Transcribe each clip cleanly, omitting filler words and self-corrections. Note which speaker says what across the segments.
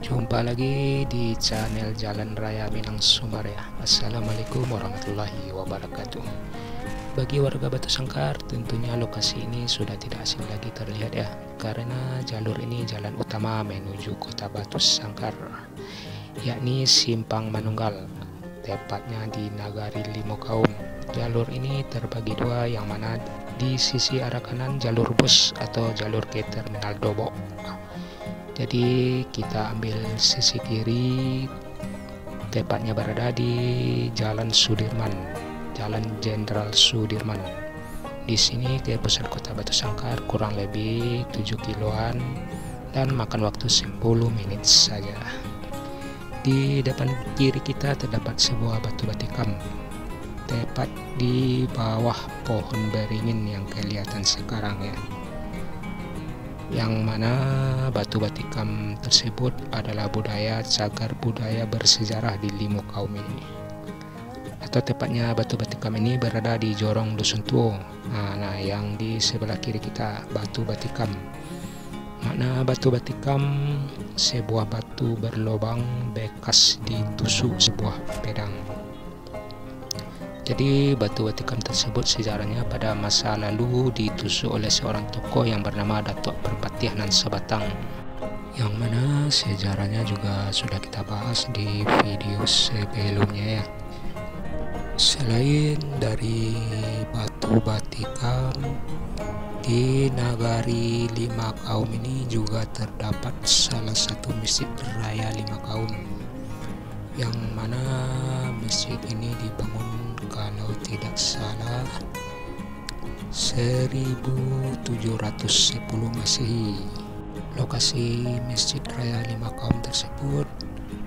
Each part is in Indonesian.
Speaker 1: Jumpa lagi di channel Jalan Raya Minang Sumber ya. Assalamualaikum warahmatullahi wabarakatuh. Bagi warga Batu Sangkar, tentunya lokasi ini sudah tidak asing lagi terlihat ya, karena jalur ini jalan utama menuju kota Batu Sangkar, yakni Simpang Manunggal, tepatnya di Nagari Limakaum. Jalur ini terbagi dua, yang mana di sisi arah kanan jalur bus atau jalur ke Terminal Dobok. Jadi kita ambil sisi kiri, tepatnya berada di Jalan Sudirman, Jalan Jenderal Sudirman. Di sini ke pusat kota Batu Sangkar kurang lebih 7 kiloan dan makan waktu 10 menit saja. Di depan kiri kita terdapat sebuah batu batikam, tepat di bawah pohon beringin yang kelihatan sekarang ya. Yang mana batu batikam tersebut adalah cagar budaya bersejarah di Limakaum ini, atau tepatnya batu batikam ini berada di Jorong Dusun Tuo. Nah, yang di sebelah kiri kita batu batikam. Makna batu batikam, sebuah batu berlobang bekas ditusuk sebuah pedang. Jadi batu batikam tersebut sejarahnya pada masa lalu ditusuk oleh seorang tokoh yang bernama Datuk Perpatiah Nan Sabatang, yang mana sejarahnya juga sudah kita bahas di video sebelumnya ya. Selain dari batu batikam, di Nagari Limakaum ini juga terdapat salah satu masjid raya Limakaum, yang mana masjid ini dibangun kalau tidak salah 1710 Masehi. Lokasi Masjid Raya Limakaum tersebut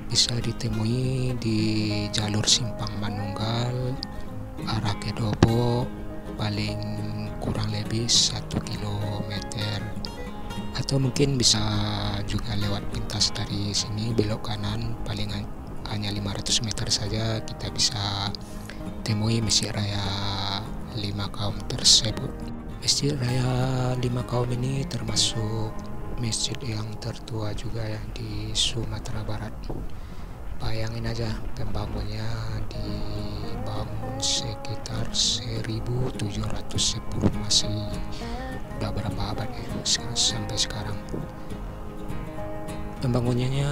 Speaker 1: bisa ditemui di jalur Simpang Manunggal arah ke Dobok, paling kurang lebih 1 kilometer, atau mungkin bisa juga lewat pintas dari sini belok kanan, paling hanya 500 meter saja kita bisa temui Masjid Raya Limakaum tersebut. Masjid Raya Limakaum ini termasuk masjid yang tertua juga ya di Sumatera Barat. Bayangin aja, pembangunnya dibangun sekitar 1710 Masehi. Udah berapa abad ya sampai sekarang. Pembangunannya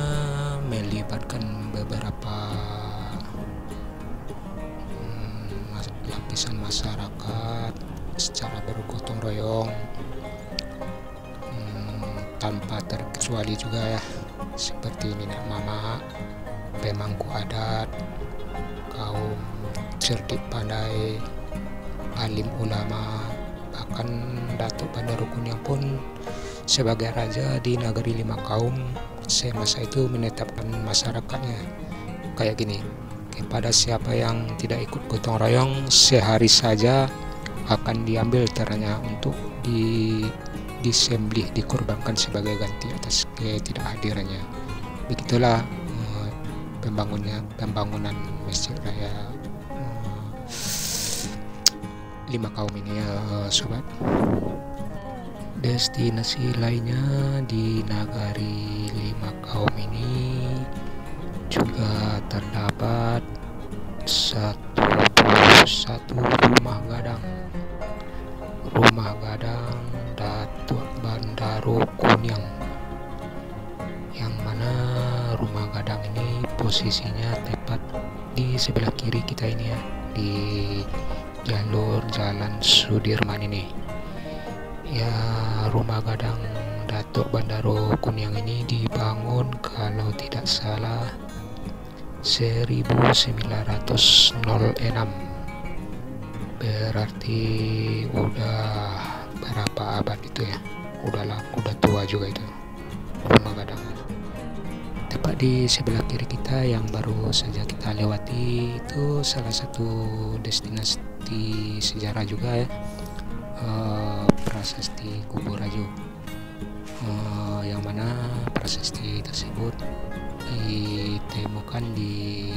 Speaker 1: melibatkan beberapa lapisan masyarakat secara bergotong royong, tanpa terkecuali juga ya, seperti nenek mama, pemangku adat, kaum cerdik pandai, alim ulama, bahkan Datuk Bandar Kunyang pun sebagai raja di Nagari Limakaum semasa itu menetapkan masyarakatnya kayak gini: kepada siapa yang tidak ikut gotong royong, sehari saja akan diambil teranya untuk disembelih, dikorbankan sebagai ganti atas ketidakhadirannya. Begitulah pembangunan Masjid Raya Limakaum ini ya sobat. Destinasi lainnya di Nagari Limakaum ini juga terdapat satu rumah gadang Datuk Bandaro Kunyang, yang mana rumah gadang ini posisinya tepat di sebelah kiri kita ini ya, di jalur Jalan Sudirman ini ya. Rumah gadang Datuk Bandaro Kunyang ini dibangun kalau tidak salah 1906, berarti udah berapa abad itu ya, udah tua juga itu rumah gadang. Tepat di sebelah kiri kita yang baru saja kita lewati itu salah satu destinasi sejarah juga ya, prasasti Kubur Rajo, yang mana prasasti tersebut ditemukan di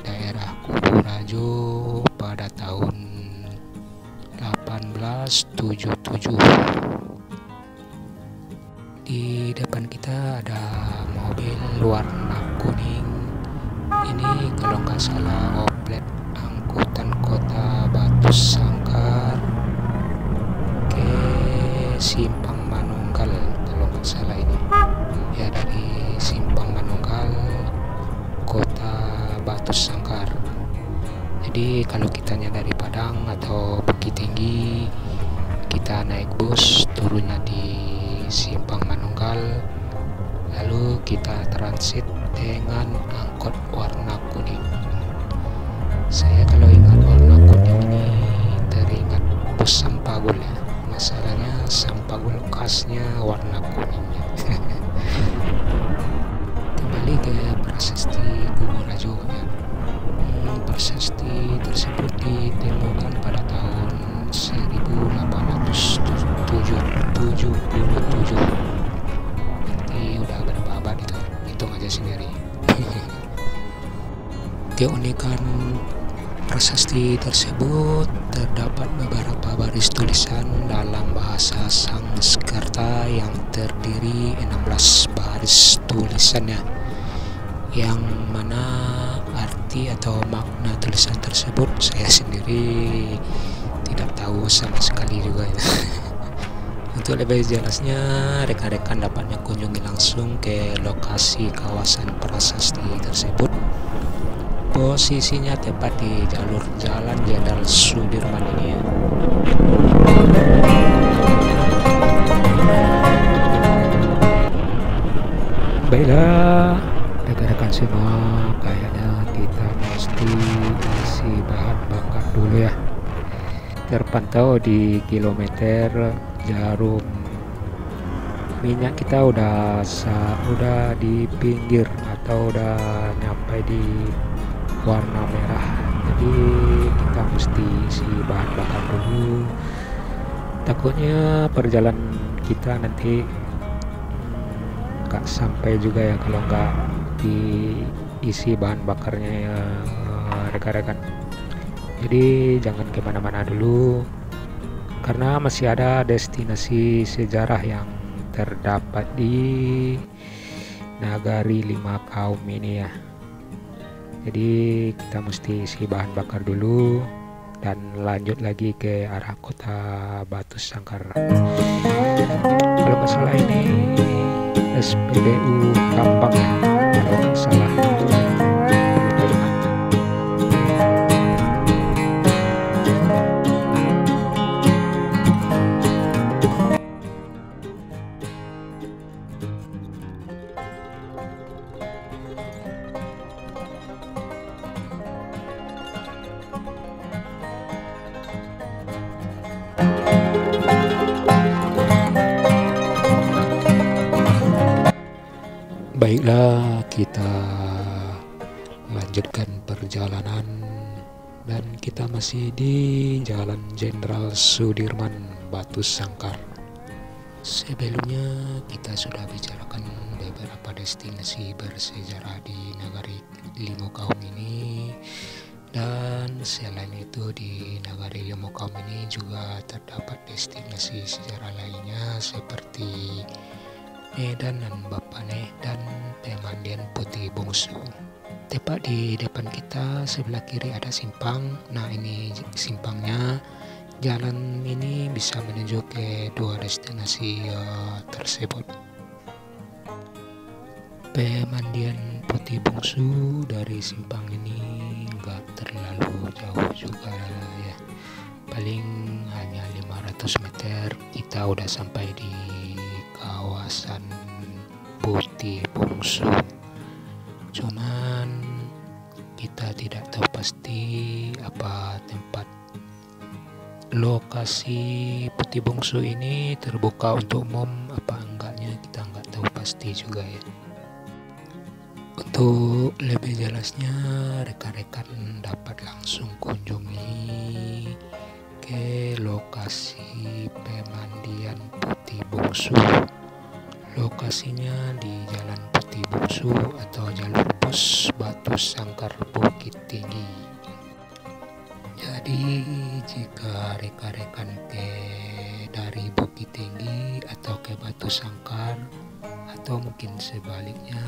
Speaker 1: daerah Kubur Rajo pada tahun 1877. Di depan kita ada mobil berwarna kuning. Ini kalau nggak salah oplet angkutan kota Batu Sangkar ke Simpang Manunggal kalau nggak salah ini. Ya, dari Simpang Manunggal kota Batu Sangkar. Jadi kalau kitanya dari Padang atau Bukit Tinggi, kita naik bus turunnya di Simpang Manunggal, lalu kita transit dengan angkot warna kuning. Saya kalau ingat warna kuning ini teringat bus Sampagul ya. Masalahnya Sampagul khasnya warna kuningnya. Kembali ke prasasti Kuborajo ya. Prasasti tersebut ditemukan pada tahun 1877. Berarti udah berapa abad itu? Hitung aja sendiri. Keunikan prasasti tersebut terdapat beberapa baris tulisan dalam bahasa Sanskerta yang terdiri 16 baris tulisannya, yang mana arti atau makna tulisan tersebut saya sendiri tidak tahu sama sekali juga ya. Untuk lebih jelasnya, rekan-rekan dapatnya kunjungi langsung ke lokasi kawasan prasasti tersebut. Posisinya tepat di jalur Jalan Jenderal Sudirman ini ya. Baiklah rekan-rekan semua, kayaknya kita mesti isi bahan bakar dulu ya. Terpantau di kilometer jarum minyak kita udah di pinggir atau udah nyampe di warna merah. Jadi kita mesti isi bahan bakar dulu. Takutnya perjalanan kita nanti nggak sampai juga ya kalau nggak diisi bahan bakarnya ya rekan-rekan. Jadi jangan kemana-mana dulu, karena masih ada destinasi sejarah yang terdapat di Nagari Lima Kaum ini ya. Jadi kita mesti isi bahan bakar dulu dan lanjut lagi ke arah kota Batu Sangkar. Kalau nggak salah ini SPBU Kampang ya, kalau nggak salah. Baiklah, kita lanjutkan perjalanan dan kita masih di Jalan Jenderal Sudirman, Batu Sangkar. Sebelumnya kita sudah bicarakan beberapa destinasi bersejarah di Nagari Lima Kaum ini, dan selain itu di Nagari Lima Kaum ini juga terdapat destinasi sejarah lainnya seperti Medan dan Bapane dan Pemandian Putih Bungsu. Tepat di depan kita sebelah kiri ada simpang. Nah, ini simpangnya. Jalan ini bisa menuju ke dua destinasi tersebut. Pemandian Putih Bungsu dari simpang ini nggak terlalu jauh juga ya. Paling hanya 500 meter kita udah sampai di kawasan Putih Bungsu. Cuman kita tidak tahu pasti apa tempat lokasi Putih Bungsu ini terbuka untuk umum apa enggaknya, kita nggak tahu pasti juga ya. Untuk lebih jelasnya, rekan-rekan dapat langsung kunjungi ke lokasi Pemandian Putih Bungsu. Lokasinya di Jalan Putih Bungsu atau jalur pos Batu Sangkar Bukit Tinggi. Jadi jika rekan-rekan dari Bukit Tinggi atau ke Batu Sangkar atau mungkin sebaliknya,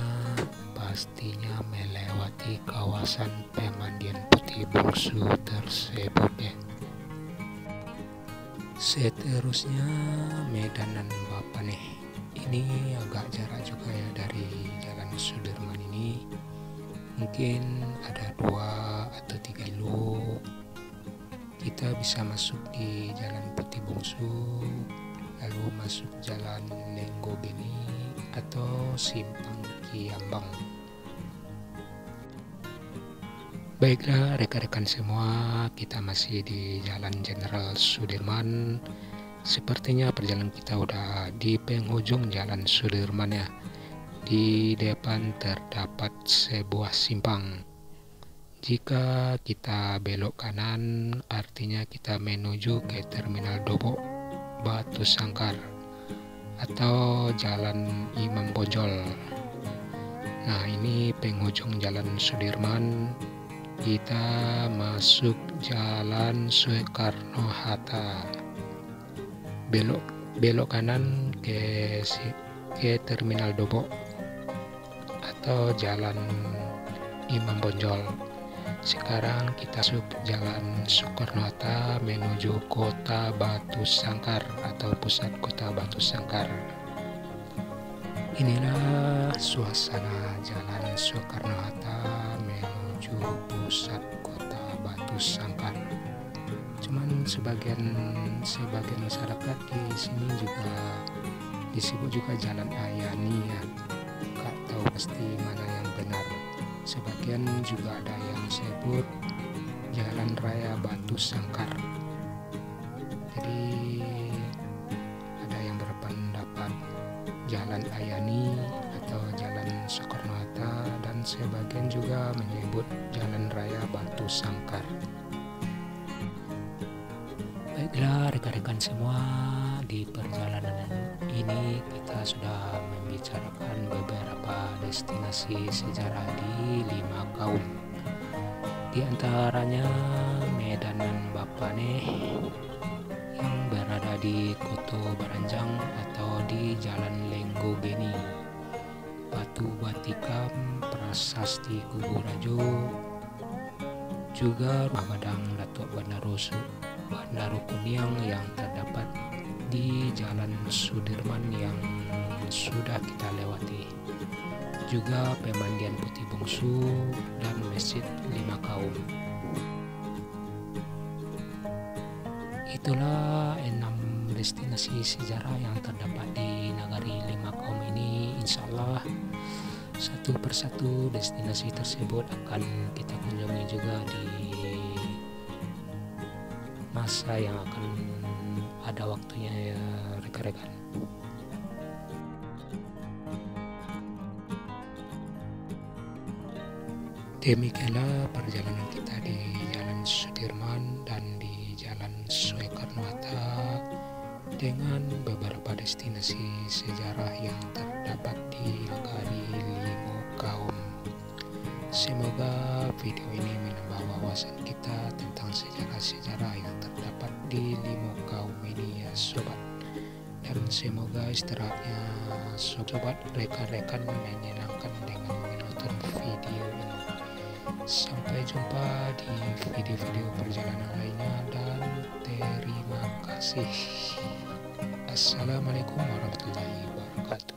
Speaker 1: pastinya melewati kawasan pemandian Putih Bungsu tersebut ya. Seterusnya Medanan Bapak nih, ini agak jarak juga ya dari Jalan Sudirman ini, mungkin ada 2 atau 3 kilo. Kita bisa masuk di Jalan Putih Bungsu, lalu masuk Jalan Lenggo Beni atau Simpang Kiambang. Baiklah rekan-rekan semua, kita masih di Jalan Jenderal Sudirman. Sepertinya perjalanan kita udah di penghujung Jalan Sudirman ya. Di depan terdapat sebuah simpang. Jika kita belok kanan, artinya kita menuju ke Terminal Dobo Batu Sangkar atau Jalan Imam Bonjol. Nah, ini penghujung Jalan Sudirman. Kita masuk Jalan Soekarno-Hatta. Belok kanan ke Terminal Dobo atau Jalan Imam Bonjol. Sekarang kita masuk Jalan Soekarno-Hatta menuju Kota Batu Sangkar atau pusat Kota Batu Sangkar. Inilah suasana Jalan Soekarno-Hatta menuju pusat Kota Batu Sangkar. Cuman sebagian masyarakat di sini juga disebut juga Jalan Ayani ya. Nggak tahu pasti mana yang benar. Sebagian juga ada yang sebut Jalan Raya Batu Sangkar. Jadi ada yang berpendapat Jalan Ayani atau Jalan Soekarno-Hatta, dan sebagian juga menyebut Jalan Raya Batu Sangkar. Baiklah rekan-rekan semua, di perjalanan ini kita sudah membicarakan beberapa destinasi sejarah di 5 kaum. Di antaranya Medanan Bapak nih yang berada di Koto Baranjang atau di Jalan Lenggo Beni, Batu Batikam, Prasasti Kubu Rajo, juga Rumah Badang Datuk Bandaru Kuniang yang terdapat di Jalan Sudirman yang sudah kita lewati, juga Pemandian Putih Bungsu dan Masjid 5 Kaum. Itulah 6 destinasi sejarah yang terdapat di Nagari 5 Kaum ini. Insya Allah satu persatu destinasi tersebut akan kita kunjungi juga di masa yang akan ada waktunya ya rekan-rekan. Demikianlah perjalanan kita di Jalan Sudirman dan di Jalan Soekarno-Hatta dengan beberapa destinasi sejarah yang terdapat di Nagari 5 Kaum. Semoga video ini menambah wawasan kita tentang sejarah-sejarah yang terdapat di 5 kaum ini ya sobat. Dan semoga istirahatnya sobat rekan-rekan menyenangkan dengan menonton video ini. Sampai jumpa di video-video perjalanan lainnya dan terima kasih. Assalamualaikum warahmatullahi wabarakatuh.